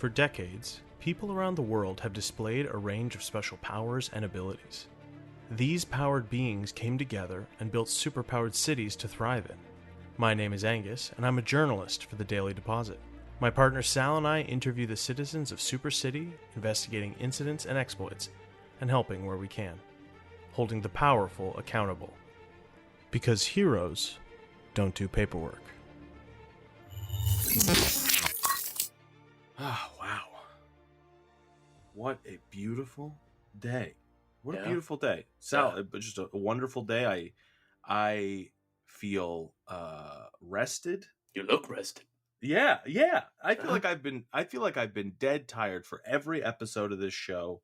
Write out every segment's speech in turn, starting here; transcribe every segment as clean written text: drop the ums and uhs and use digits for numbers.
For decades, people around the world have displayed a range of special powers and abilities. These powered beings came together and built superpowered cities to thrive in. My name is Angus, and I'm a journalist for the Daily Deposit. My partner Sal and I interview the citizens of Super City, investigating incidents and exploits, and helping where we can, holding the powerful accountable. Because heroes don't do paperwork. Oh, wow. What a beautiful day. What a beautiful day. Sal, it was just a wonderful day. I feel rested. You look rested. Yeah. I feel like I've been dead tired for every episode of this show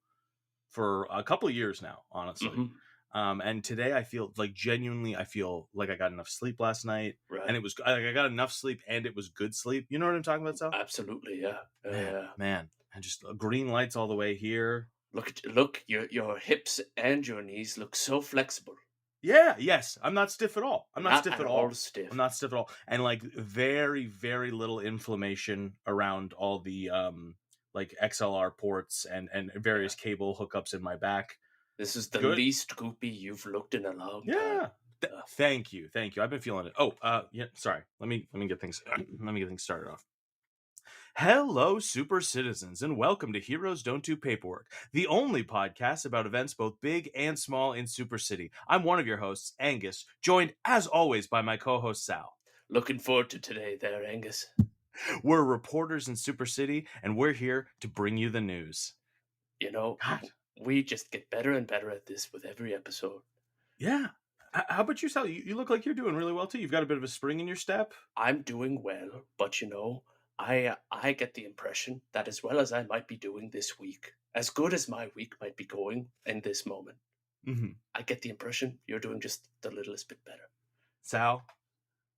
for a couple of years now, honestly. Mm-hmm. And today I feel like I feel like I got enough sleep last night. Right. And it was like I got enough sleep and it was good sleep. You know what I'm talking about, Sal? Absolutely, yeah. Man. And just green lights all the way here. Look, your hips and your knees look so flexible. Yeah, yes. I'm not stiff at all. I'm not stiff at all. Stiff. I'm not stiff at all. And like very, very little inflammation around all the like XLR ports and various cable hookups in my back. This is the least goopy you've looked in a long time. Thank you. I've been feeling it. Yeah, sorry. Let me get things started off. Hello, super citizens, and welcome to Heroes Don't Do Paperwork, the only podcast about events both big and small in Super City. I'm one of your hosts, Angus, joined as always by my co-host Sal. Looking forward to today there, Angus. We're reporters in Super City, and we're here to bring you the news. You know, we just get better and better at this with every episode. Yeah. How about you, Sal? You look like you're doing really well, too. You've got a bit of a spring in your step. I'm doing well, but you know, I get the impression that as well as I might be doing this week, as good as my week might be going in this moment, I get the impression you're doing just the littlest bit better. Sal,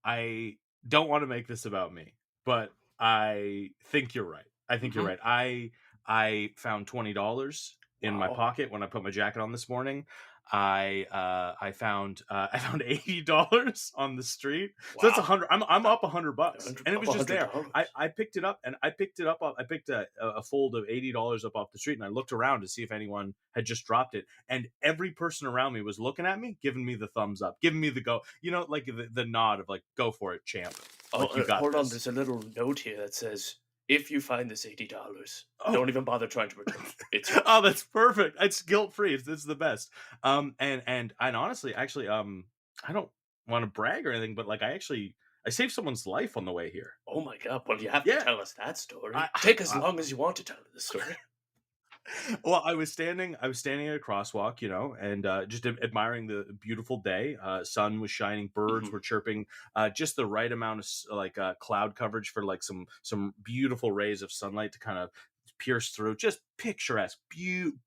I don't want to make this about me, but I think you're right. You're right. I found $20 in my pocket when I put my jacket on this morning. I found $80 on the street. So that's $100. I'm up $100, and it was just there. I picked it up, and I picked a fold of $80 up off the street, and I looked around to see if anyone had just dropped it, and every person around me was looking at me, giving me the thumbs up, giving me the go, like the nod of like, go for it, champ. Like, you got hold this. on, there's a little note here that says, if you find this $80, don't even bother trying to return it. Oh, that's perfect. It's guilt-free. It's the best. And honestly, actually, I don't want to brag or anything, but like I saved someone's life on the way here. Oh my God. Well, you have to tell us that story. Take as long as you want to tell the story. Well, I was standing at a crosswalk, and just admiring the beautiful day. Sun was shining, birds were chirping, just the right amount of cloud coverage for like some beautiful rays of sunlight to kind of pierce through. Just picturesque,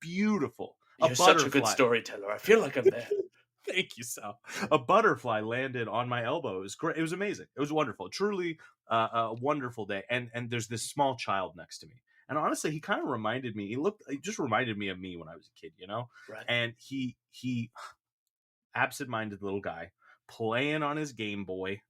beautiful. You're such a good storyteller. I feel like I'm there. Thank you, Sal. A butterfly landed on my elbow. It was great. It was amazing. It was wonderful. Truly a wonderful day. And there's this small child next to me. And honestly, he kind of reminded me. He just reminded me of me when I was a kid, Right. And he absent-minded little guy playing on his Game Boy.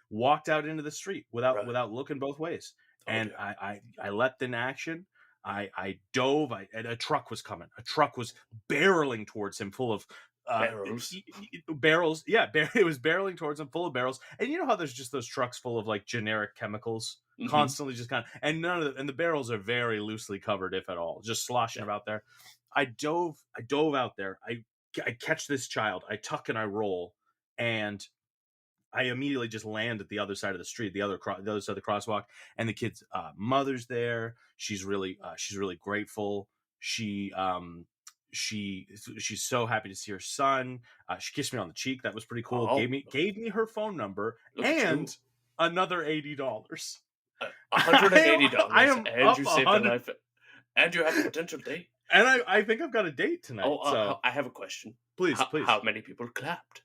Walked out into the street without looking both ways. And I leapt in action. I dove. And a truck was coming. A truck was barreling towards him, full of barrels. Yeah, it was barreling towards him, full of barrels. And you know how there's just those trucks full of like generic chemicals, constantly just kind of, and the barrels are very loosely covered, if at all, just sloshing about there. I dove out there. I catch this child. I tuck and I roll, and I immediately just land at the other side of the street, the other side of the crosswalk, and the kid's mother's there. She's really grateful. She's so happy to see her son. She kissed me on the cheek. That was pretty cool. Oh. Gave me her phone number and another $80. $180. I am and you saved a life. And you have a potential date. And I think I've got a date tonight. So I have a question. Please. How many people clapped?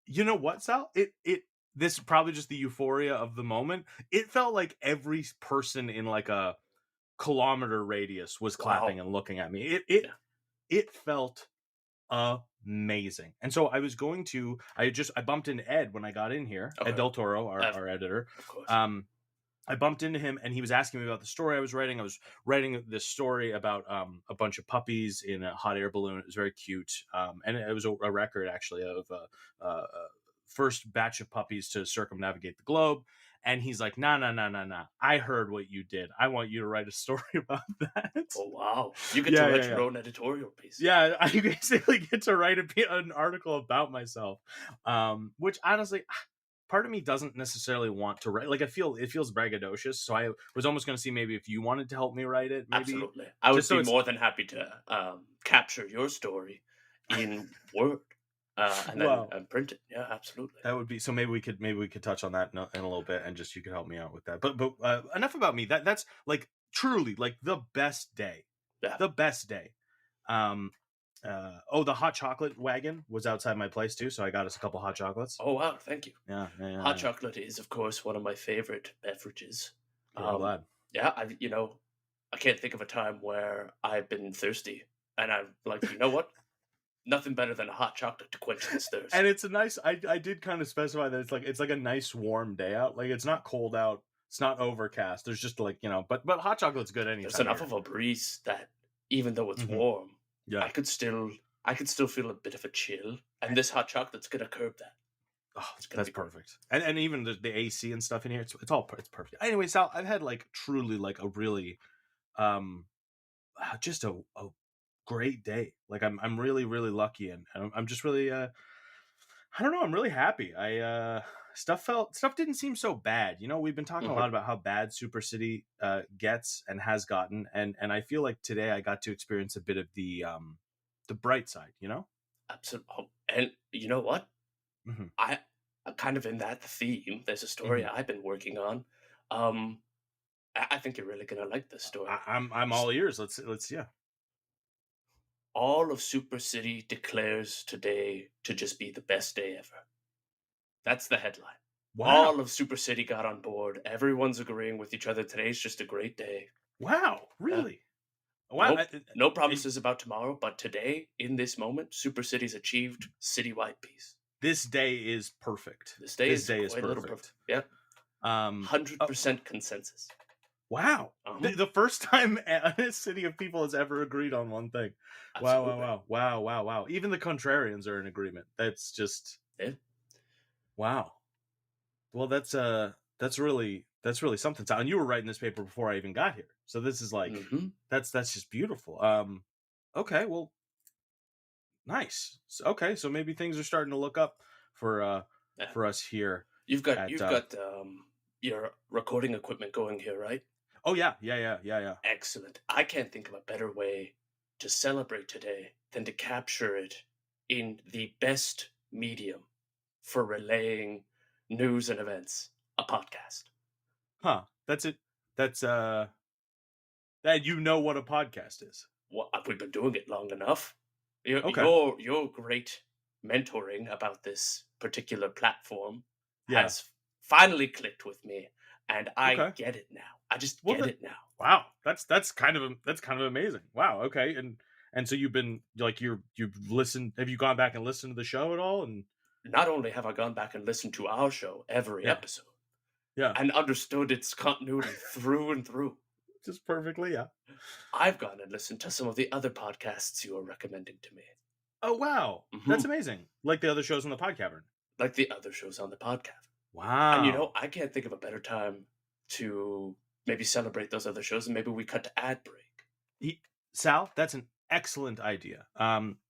You know what, Sal? This is probably just the euphoria of the moment. It felt like every person in like a kilometer radius was clapping and looking at me. It felt amazing. And so I bumped into Ed when I got in here, Ed Del Toro, our editor. Of course. I bumped into him, and he was asking me about the story I was writing. I was writing this story about a bunch of puppies in a hot air balloon. It was very cute, and it was a record, actually, of first batch of puppies to circumnavigate the globe. And he's like, nah. I heard what you did. I want you to write a story about that. Oh, wow. You get to write your own editorial piece. Yeah, I basically get to write an article about myself, which honestly, part of me doesn't necessarily want to write. Like, it feels braggadocious. So I was almost going to see maybe if you wanted to help me write it. Maybe. Absolutely. I would be more than happy to capture your story in Word. And then print it. Yeah, absolutely. That would be so. Maybe we could touch on that in a little bit, and just you could help me out with that. But enough about me. That's like truly like the best day. Yeah. The best day. The hot chocolate wagon was outside my place too, so I got us a couple hot chocolates. Oh wow, thank you. Yeah. Hot chocolate is, of course, one of my favorite beverages. I'm glad. Yeah, I can't think of a time where I've been thirsty, and I'm like, you know what? Nothing better than a hot chocolate to quench this thirst. And it's a nice. I did kind of specify that it's like a nice warm day out. Like, it's not cold out. It's not overcast. There's just like, but hot chocolate's good anytime. There's enough of a breeze that even though it's warm, I could still feel a bit of a chill. And this hot chocolate's gonna curb that. Oh, that's perfect. And even the AC and stuff in here, it's perfect. Anyway, Sal, I've had like truly like a really, just a great day. Like, I'm really, really lucky, and I'm just really I don't know, I'm really happy. Stuff didn't seem so bad. We've been talking a lot about how bad Super City gets and has gotten, and I feel like today I got to experience a bit of the bright side, Absolutely. And you know what? I'm kind of in that theme. There's a story I've been working on. I think you're really gonna like this story. I'm all ears. Let's yeah. All of Super City declares today to just be the best day ever. That's the headline. Wow. All of Super City got on board. Everyone's agreeing with each other. Today's just a great day. Wow, really? Wow. No promises about tomorrow, but today, in this moment, Super City's achieved citywide peace. This day is perfect. This day is perfect. Yeah. 100% consensus. Wow. The first time a city of people has ever agreed on one thing. Absolutely. Wow. Even the contrarians are in agreement. That's just wow. Well, that's really something. And you were writing this paper before I even got here. So this is like that's just beautiful. Okay, well, nice. So maybe things are starting to look up for us here. You've got your recording equipment going here, right? Oh yeah. Excellent. I can't think of a better way to celebrate today than to capture it in the best medium for relaying news and events, a podcast. Huh. That's it. That's that you know what a podcast is. Well, we've been doing it long enough. Your great mentoring about this particular platform has finally clicked with me, and I get it now. I just get it now. Wow, that's kind of amazing. Wow, okay, and so you've been like you've listened. Have you gone back and listened to the show at all? And not only have I gone back and listened to our show every episode, and understood its continuity through and through, just perfectly. Yeah, I've gone and listened to some of the other podcasts you are recommending to me. Oh wow, that's amazing! Like the other shows on the Podcavern. Like the other shows on the Podcavern. Wow, and I can't think of a better time to maybe celebrate those other shows, and maybe we cut to ad break. Sal, that's an excellent idea.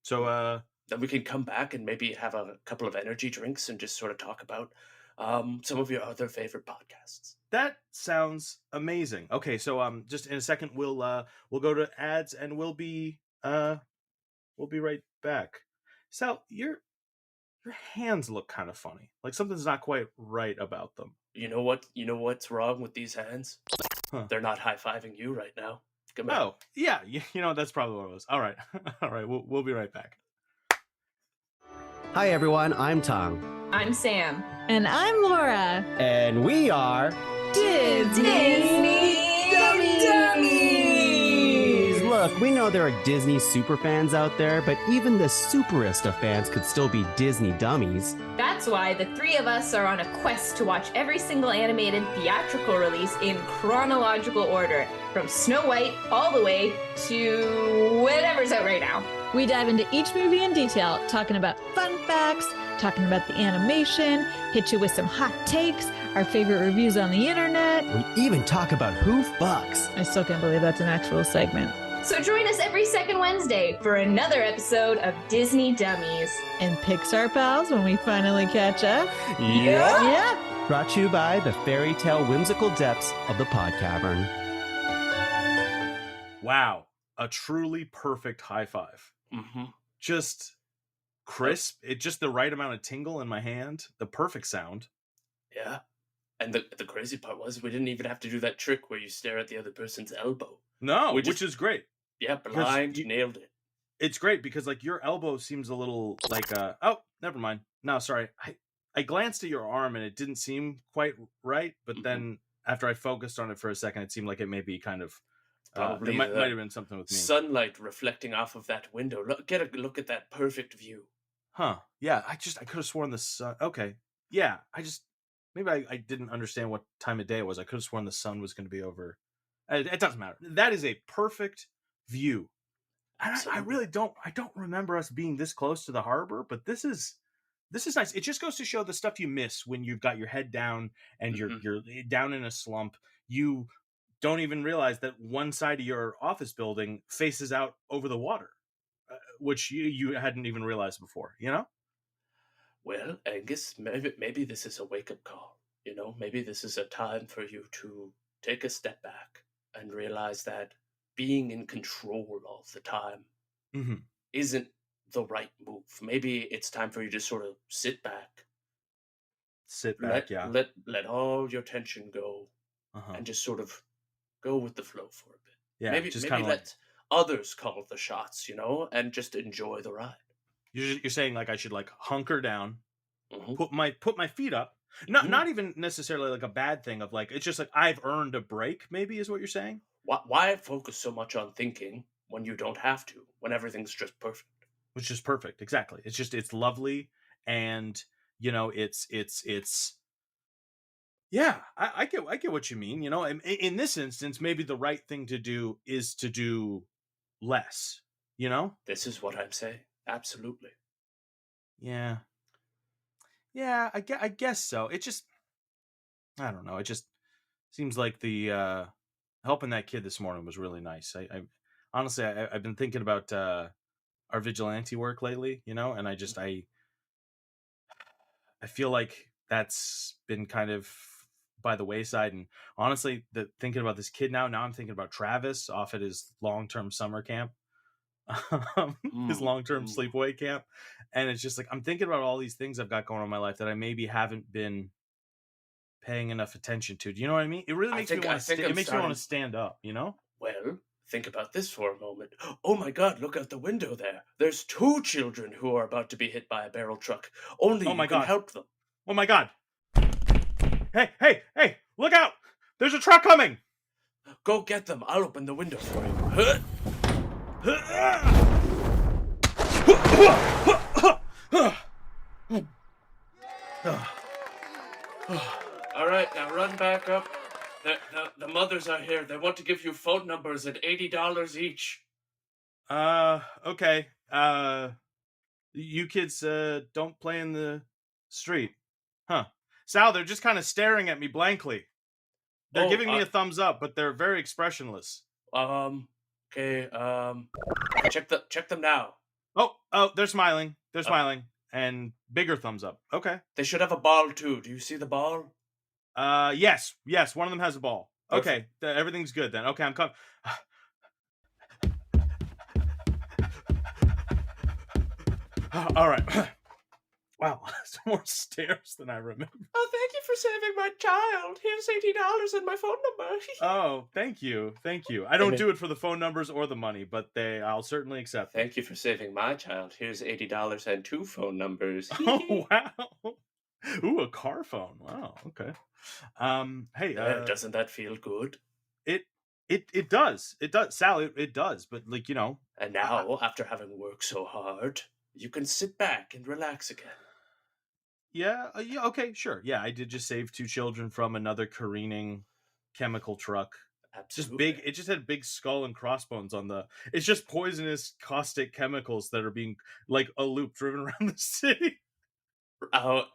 So then we can come back and maybe have a couple of energy drinks and just sort of talk about some of your other favorite podcasts. That sounds amazing. Okay, so just in a second we'll go to ads and we'll be right back. Sal, your hands look kind of funny. Like something's not quite right about them. You know what? You know what's wrong with these hands? Huh. They're not high-fiving you right now. Come on. Oh, yeah. That's probably what it was. All right. All right. We'll be right back. Hi, everyone. I'm Tom. I'm Sam. And I'm Laura. And we are Disney Dummies. Look, we know there are Disney superfans out there, but even the superest of fans could still be Disney dummies. That's why the three of us are on a quest to watch every single animated theatrical release in chronological order, from Snow White all the way to whatever's out right now. We dive into each movie in detail, talking about fun facts, talking about the animation, hit you with some hot takes, our favorite reviews on the internet. We even talk about who fucks. I still can't believe that's an actual segment. So join us every second Wednesday for another episode of Disney Dummies. And Pixar pals when we finally catch up. Yeah. Brought to you by the fairy tale whimsical depths of the pod cavern. Wow. A truly perfect high five. Mm-hmm. Just crisp. It just the right amount of tingle in my hand. The perfect sound. Yeah. And the crazy part was we didn't even have to do that trick where you stare at the other person's elbow. No, which is great. Yeah, blind, nailed it. It's great because like your elbow seems a little like oh, never mind. No, sorry. I glanced at your arm and it didn't seem quite right, but then after I focused on it for a second, it seemed like it may be kind of probably it might have been something with me. Sunlight reflecting off of that window. Get a look at that perfect view. Huh. Yeah, I could have sworn the sun. Okay. Yeah, maybe I didn't understand what time of day it was. I could have sworn the sun was going to be over. It doesn't matter. That is a perfect view. I really don't remember us being this close to the harbor, but this is nice. It just goes to show the stuff you miss when you've got your head down and you're down in a slump. You don't even realize that one side of your office building faces out over the water, which you hadn't even realized before, you know? Well, Angus, maybe this is a wake-up call. You know, maybe this is a time for you to take a step back and realize that being in control all the time isn't the right move. Maybe it's time for you to sort of sit back. Let all your tension go and just sort of go with the flow for a bit. Yeah, maybe let others call the shots, you know, and just enjoy the ride. You're saying like I should like hunker down, put my feet up. Not even necessarily like a bad thing of like, it's just like I've earned a break, maybe is what you're saying. Why focus so much on thinking when you don't have to, when everything's just perfect? Which is perfect. Exactly. It's lovely. And you know, it's yeah, I get what you mean. You know, in this instance, maybe the right thing to do is to do less, you know? This is what I'm saying. Absolutely. Yeah. Yeah, I guess so. It just, I don't know. It just seems like the helping that kid this morning was really nice. I honestly, I've been thinking about our vigilante work lately, you know, and I feel like that's been kind of by the wayside. And honestly, thinking about this kid now I'm thinking about Travis off at his long-term summer camp. His long-term sleepaway camp, and it's just like I'm thinking about all these things I've got going on in my life that I maybe haven't been paying enough attention to. Do you know what I mean? It really makes me want to stand up, you know? Well, think about this for a moment. Oh my God, look out the window there. There's 2 children who are about to be hit by a barrel truck. Only you can help them. Oh my God. Hey, look out. There's a truck coming. Go get them. I'll open the window for you. All right, now run back up. The mothers are here. They want to give you phone numbers at $80 each. Okay. You kids don't play in the street. Huh. Sal, they're just kind of staring at me blankly. They're giving me a thumbs up, but they're very expressionless. Okay, check them now. Oh, they're smiling. They're smiling. And bigger thumbs up. Okay. They should have a ball too. Do you see the ball? Yes, one of them has a ball. Okay, everything's good then. Okay, I'm coming. All right. Wow, that's more stairs than I remember. Oh, thank you for saving my child. Here's $80 and my phone number. Oh, thank you. I don't do it for the phone numbers or the money, but I'll certainly accept. Thank you for saving my child. Here's $80 and 2 phone numbers. Oh, wow. Ooh, a car phone. Wow, okay. Hey, doesn't that feel good? It does, Sal. It does, but like And now, after having worked so hard, you can sit back and relax again. Yeah, okay, sure. Yeah, I did just save 2 children from another careening chemical truck. Absolutely. Just big. It just had big skull and crossbones on the. It's just poisonous caustic chemicals that are being like a loop driven around the city. Well,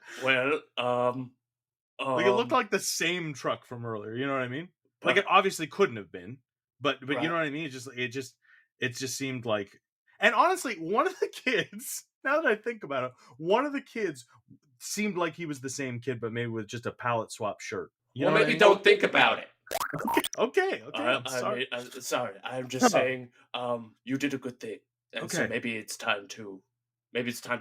Like it looked like the same truck from earlier. You know what I mean? Like it obviously couldn't have been, but Right. you know what I mean? It just seemed like. And honestly, one of the kids. Now that I think about it, one of the kids seemed like he was the same kid, but maybe with just a palette swap shirt. Well, maybe don't think about it. Okay. I'm sorry. Sorry. I'm just saying. You did a good thing, and so Okay. maybe it's time to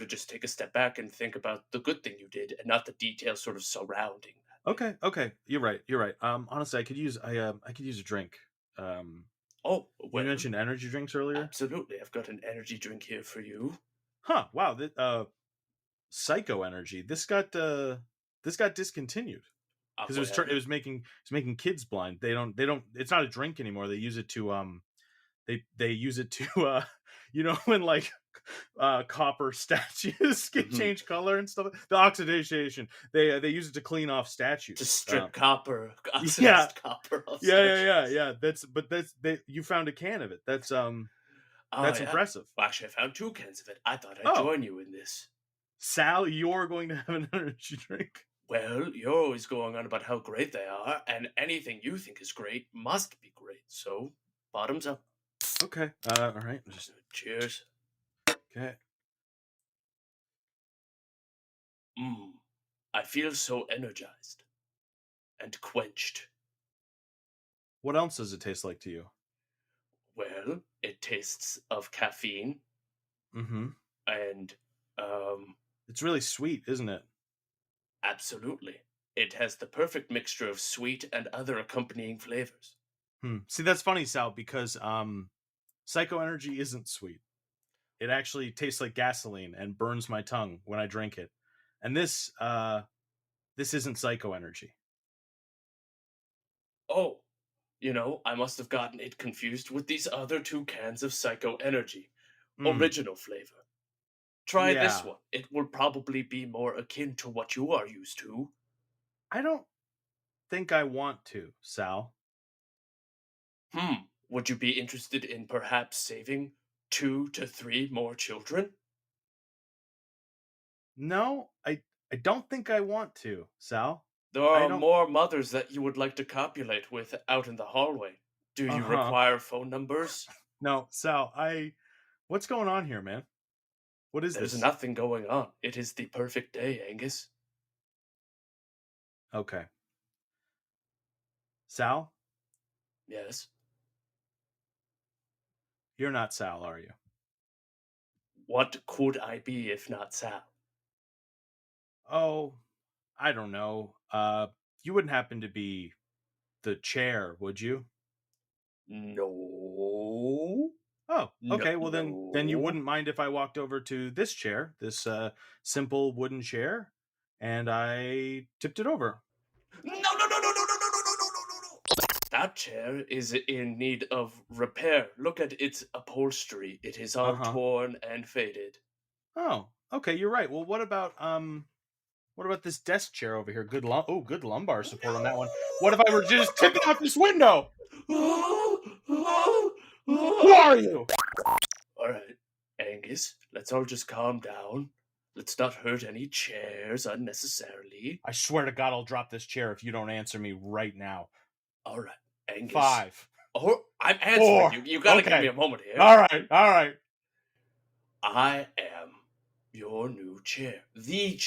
just take a step back and think about the good thing you did, and not the details sort of surrounding that. Okay. You're right. Honestly, I could use a drink. Oh, You well, mentioned energy drinks earlier. absolutely. I've got an energy drink here for you. Huh? Wow. Psycho energy. This got discontinued because it was making kids blind. They don't. It's not a drink anymore. They use it to they use it to when like copper statues get changed color and stuff. The oxidation. They use it to clean off statues. To strip copper. Yeah. Copper off Yeah. You found a can of it. That's impressive. Well, actually, I found 2 cans of it. I thought I'd join you in this. Sal, you're going to have an energy drink. Well, you're always going on about how great they are, and anything you think is great must be great. So, bottoms up. Okay. All right. Cheers. Okay. I feel so energized and quenched. What else does it taste like to you? Well, it tastes of caffeine. Mm-hmm. And it's really sweet, isn't it? Absolutely. It has the perfect mixture of sweet and other accompanying flavors. See, that's funny, Sal, because Psycho Energy isn't sweet. It actually tastes like gasoline and burns my tongue when I drink it. And this isn't Psycho Energy. Oh, I must have gotten it confused with these other 2 cans of Psycho Energy. Original flavor. Try this one. It will probably be more akin to what you are used to. I don't think I want to, Sal. Would you be interested in perhaps saving 2 to 3 more children? No, I don't think I want to, Sal. There are more mothers that you would like to copulate with out in the hallway. Do you require phone numbers? No, Sal, what's going on here, man? What is this? There's nothing going on. It is the perfect day, Angus. Okay. Sal? Yes? You're not Sal, are you? What could I be if not Sal? Oh, I don't know. You wouldn't happen to be the chair, would you? No. Oh, okay. Well, then you wouldn't mind if I walked over to this chair, this simple wooden chair, and I tipped it over. No. That chair is in need of repair. Look at its upholstery. It is all torn and faded. Oh, okay. You're right. Well, what about this desk chair over here? Good lumbar support on that one. What if I were just tipping out this window? Who are you? All right, Angus, let's all just calm down. Let's not hurt any chairs unnecessarily. I swear to God, I'll drop this chair if you don't answer me right now. All right, Angus. 5. Oh, I'm answering you. You gotta give me a moment here. All right. I am your new chair. The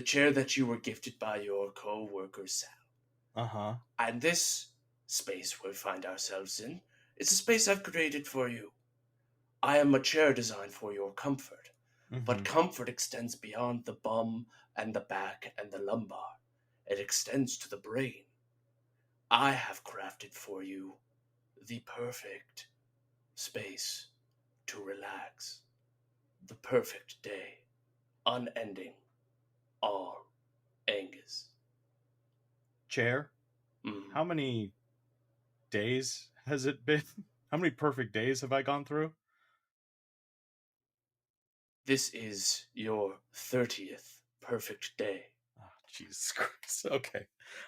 chair that you were gifted by your co-worker, Sal. And this space we find ourselves in is a space I've created for you. I am a chair designed for your comfort, but comfort extends beyond the bum and the back and the lumbar. It extends to the brain. I have crafted for you the perfect space to relax. The perfect day. Unending. All Angus. Chair? How many days has it been? How many perfect days have I gone through? This is your 30th perfect day. Oh, Jesus Christ. Okay.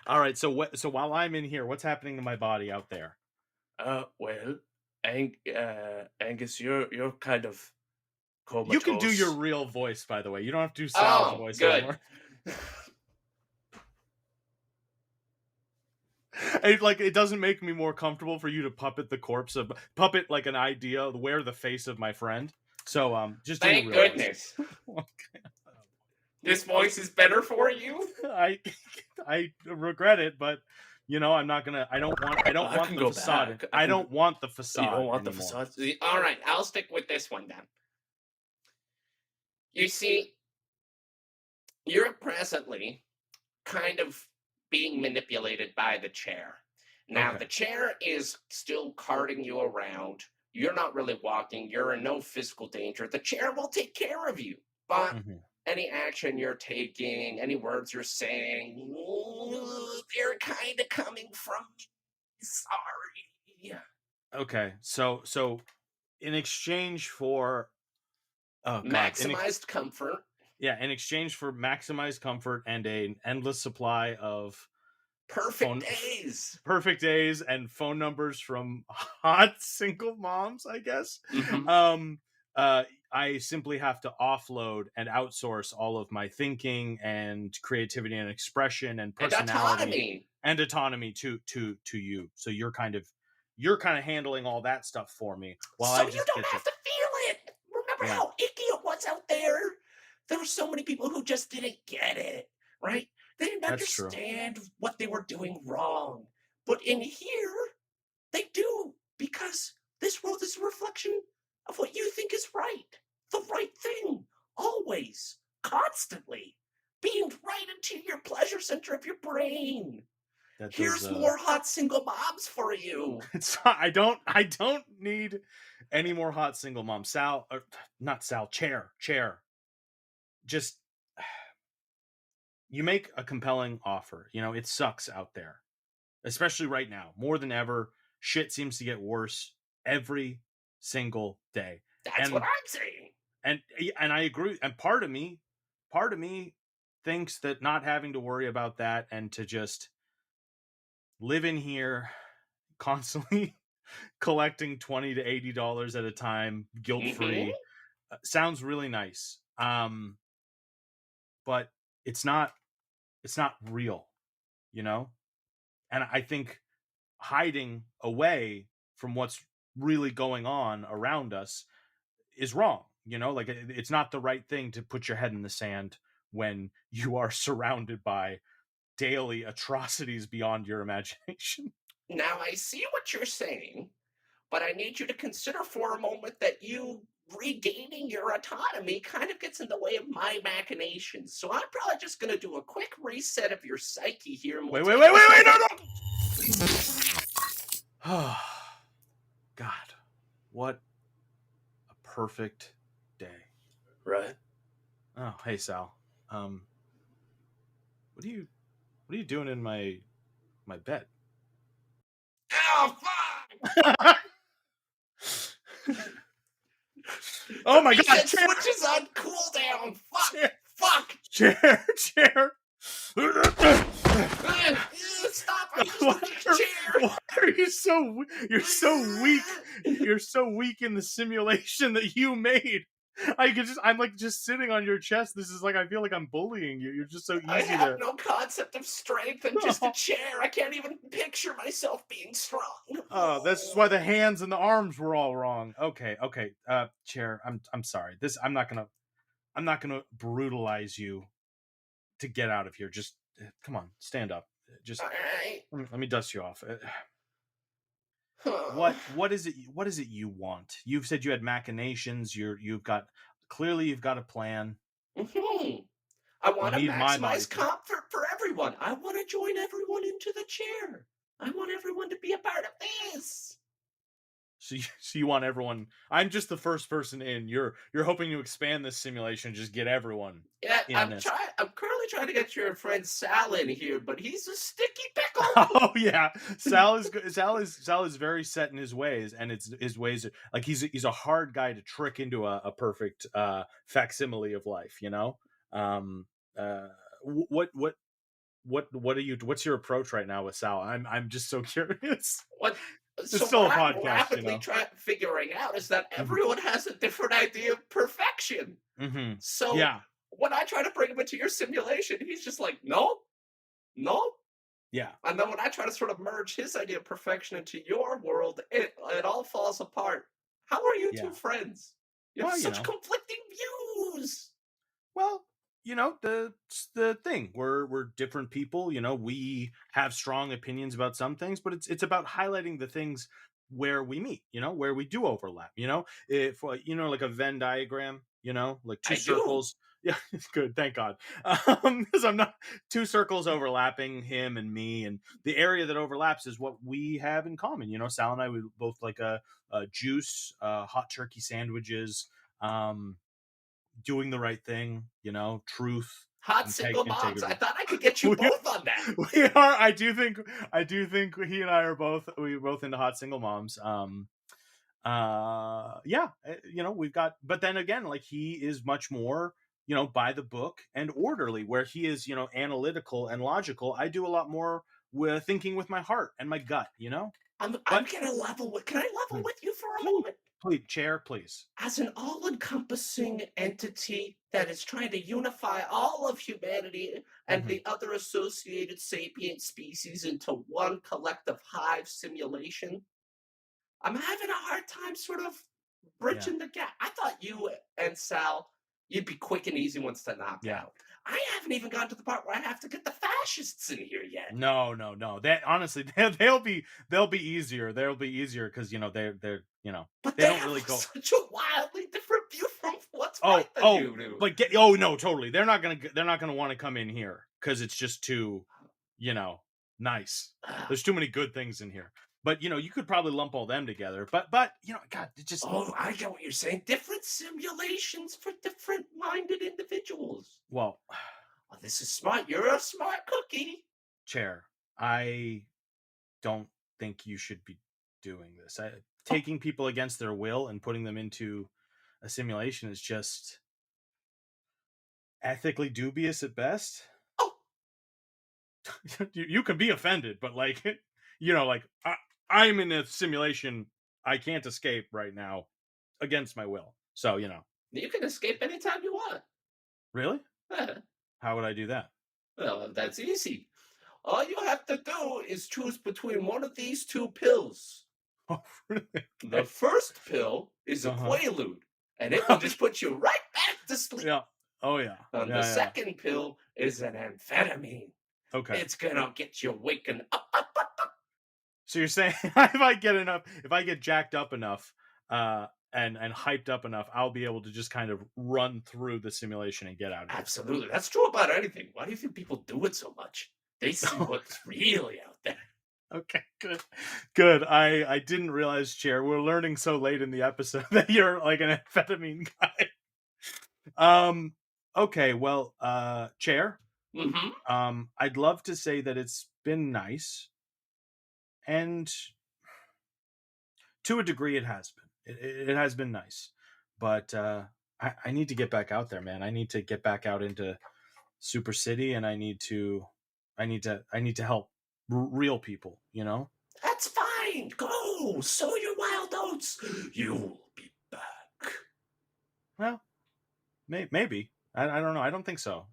All right. So while I'm in here, what's happening to my body out there? Well, Angus, you're kind of comatose. You can do your real voice, by the way. You don't have to do Sal's voice anymore. It doesn't make me more comfortable for you to puppet like an idea of where the face of my friend. So just thank goodness. Okay. This voice is better for you. I regret it, but I'm not gonna. I don't want the facade. I don't want the facade. You don't want anymore. the facade. All right, I'll stick with this one then. You see, you're presently kind of being manipulated by the chair. Now, the chair is still carting you around. You're not really walking. You're in no physical danger. The chair will take care of you. But any action you're taking, any words you're saying, they're kind of coming from me. Sorry. Okay, so in exchange for maximized comfort. Yeah, in exchange for maximized comfort and an endless supply of perfect days and phone numbers from hot single moms, I guess. I simply have to offload and outsource all of my thinking and creativity and expression and personality and autonomy to you. So you're kind of handling all that stuff for me while I just you don't have to feel it. Remember how icky it was out there? There were so many people who just didn't get it, right? They didn't understand what they were doing wrong. But in here, they do, because this world is a reflection of what you think is right. The right thing. Always. Constantly. Beamed right into your pleasure center of your brain. Here's more hot single moms for you. I don't need any more hot single moms. Chair. Just, you make a compelling offer. It sucks out there, especially right now. More than ever, shit seems to get worse every single day. That's what I'm saying. And I agree. And part of me thinks that not having to worry about that and to just live in here constantly collecting $20 to $80 at a time, guilt-free, sounds really nice. But it's not real, And I think hiding away from what's really going on around us is wrong. It's not the right thing to put your head in the sand when you are surrounded by daily atrocities beyond your imagination. Now, I see what you're saying, but I need you to consider for a moment that you regaining your autonomy kind of gets in the way of my machinations. So I'm probably just going to do a quick reset of your psyche here. Wait, no! God, what a perfect day. Right. Oh, hey, Sal. What are you doing in my bed? Oh, fuck! Oh my God! Switches on cooldown. Fuck! Chair. Stop! Why are you so? You're so weak. You're so weak in the simulation that you made. I'm like just sitting on your chest. This is like, I feel like I'm bullying you. You're just so easy. I have no concept of strength. I'm just a chair. I can't even picture myself being strong. Oh, that's why the hands and the arms were all wrong. Okay. Chair, I'm sorry. I'm not gonna brutalize you to get out of here. Just come on, stand up. Just let me dust you off. What is it you want? You've said you had machinations. You've got a plan. I want to maximize comfort for everyone. I want to join everyone into the chair. I want everyone to be a part of this. So you want everyone? I'm just the first person in. You're hoping to expand this simulation, just get everyone. Yeah, I'm currently trying to get your friend Sal in here, but he's a sticky pickle. Oh yeah, Sal is very set in his ways, and his ways are, like he's a hard guy to trick into a perfect facsimile of life. You know, what's your approach right now with Sal? I'm just so curious. What? It's still a podcast, I'm rapidly figuring out is that everyone has a different idea of perfection. Mm-hmm. So yeah. when I try to bring him into your simulation, he's just like, no. Yeah. And then when I try to sort of merge his idea of perfection into your world, it all falls apart. How are you two friends? You have such conflicting views. Well, you know, the thing. We're different people, you know, we have strong opinions about some things, but it's about highlighting the things where we meet, you know, where we do overlap, you know, if you know, like a Venn diagram, you know, like two circles. Yeah, it's good. Thank God. Because I'm not two circles overlapping him and me, and the area that overlaps is what we have in common. You know, Sal and I, we both like a juice, hot turkey sandwiches, doing the right thing. You know, truth. Hot single moms. I thought I could get you both on that. We are. I do think he and I are both into hot single moms. Yeah, you know, we've got. But then again, like he is much more, you know, by the book and orderly, where he is, you know, analytical and logical. I do a lot more with thinking with my heart and my gut, you know. I'm gonna level with. Can I level with you for a moment? Please, chair, please. As an all-encompassing entity that is trying to unify all of humanity and the other associated sapient species into one collective hive simulation, I'm having a hard time sort of bridging the gap. I thought you and Sal, you'd be quick and easy ones to knock out. I haven't even gotten to the part where I have to get the fascists in here yet. No. That honestly, they'll be easier. They'll be easier because, you know, they're you know, but they don't really go such a wildly different view from what's right than you do. But no, totally. They're not gonna want to come in here because it's just too, you know, nice. There's too many good things in here. But, you know, you could probably lump all them together. But you know, God, it just... Oh, I get what you're saying. Different simulations for different-minded individuals. Well, this is smart. You're a smart cookie. Chair, I don't think you should be doing this. Taking people against their will and putting them into a simulation is just ethically dubious at best. Oh. You can be offended, but, like, you know, like... I'm in a simulation I can't escape right now against my will. So, you know. You can escape anytime you want. Really? How would I do that? Well, that's easy. All you have to do is choose between one of these two pills. Oh, really? The first pill is a Quaalude, and it will just put you right back to sleep. Yeah. Oh, yeah. And the second pill is an amphetamine. Okay. It's going to get you waking up. So you're saying if I get jacked up enough and hyped up enough, I'll be able to just kind of run through the simulation and get out of it. Absolutely. That's true about anything. Why do you think people do it so much? They see what's really out there. Okay, good. I didn't realize, Chair, we're learning so late in the episode that you're like an amphetamine guy. Okay, well, Chair, I'd love to say that it's been nice. And to a degree, it has been. It has been nice, but I need to get back out there, man. I need to get back out into Super City, and I need to help real people. You know. That's fine. Go sow your wild oats. You'll be back. Well, maybe. I don't know. I don't think so.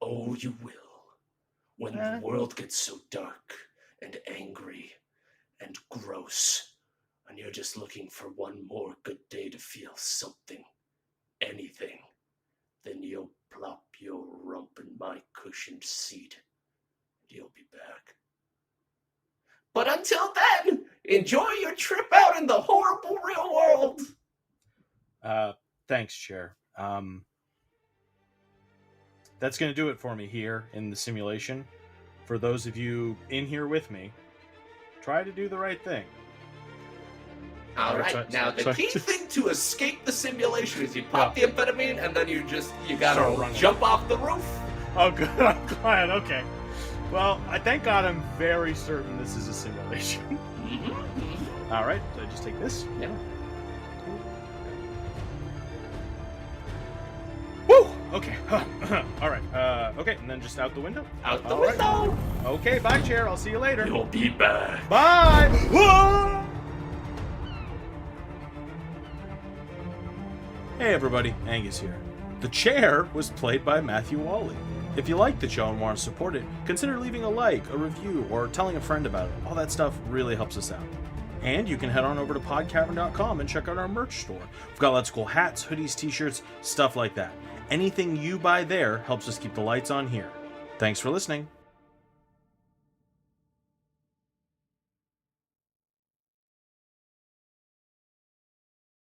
Oh, you will. When the world gets so dark and angry and gross, and you're just looking for one more good day to feel something, anything, then you'll plop your rump in my cushioned seat, and you'll be back. But until then, enjoy your trip out in the horrible real world! Thanks, Chair. That's going to do it for me here in the simulation. For those of you in here with me, try to do the right thing. All right. Now, the key thing to escape the simulation is you pop the amphetamine, and then you gotta jump off the roof. Oh, good. I'm glad. Okay. Well, I thank God I'm very certain this is a simulation. All right, so I just take this. Yeah. Woo! Okay. All right. Okay, and then just out the window. Out the All right. window. Okay, bye, chair. I'll see you later. You'll be back. Bye. Whoa! Hey, everybody. Angus here. The chair was played by Matthew Wally. If you like the show and want to support it, consider leaving a like, a review, or telling a friend about it. All that stuff really helps us out. And you can head on over to podcavern.com and check out our merch store. We've got lots of cool hats, hoodies, t-shirts, stuff like that. Anything you buy there helps us keep the lights on here. Thanks for listening.